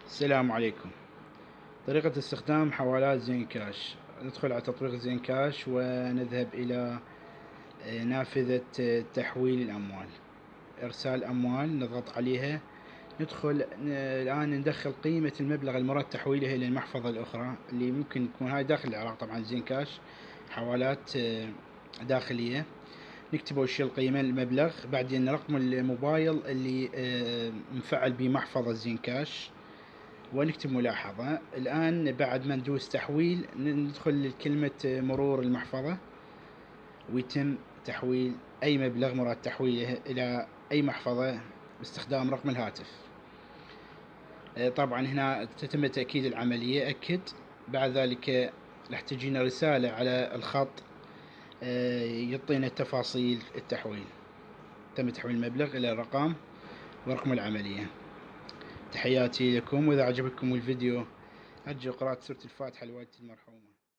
السلام عليكم. طريقة استخدام حوالات زين كاش. ندخل على تطبيق زين كاش ونذهب إلى نافذة تحويل الأموال، إرسال أموال، نضغط عليها. ندخل الآن ندخل قيمة المبلغ المراد تحويله إلى المحفظة الأخرى اللي ممكن تكون هاي داخل العراق. طبعا زين كاش حوالات داخلية. نكتب أول شي القيمة المبلغ، بعدين رقم الموبايل اللي مفعل به محفظة زين كاش، ونكتب ملاحظة. الآن بعد ما ندوس تحويل ندخل لكلمة مرور المحفظة، ويتم تحويل أي مبلغ مراد تحويله إلى أي محفظة باستخدام رقم الهاتف. طبعا هنا تتم تأكيد العملية، أكد. بعد ذلك راح تجينا رسالة على الخط يعطينا تفاصيل التحويل. تم تحويل المبلغ إلى الرقم ورقم العملية. تحياتي لكم، وإذا عجبكم الفيديو أرجو قراءة سورة الفاتحة لوالدتي المرحومة.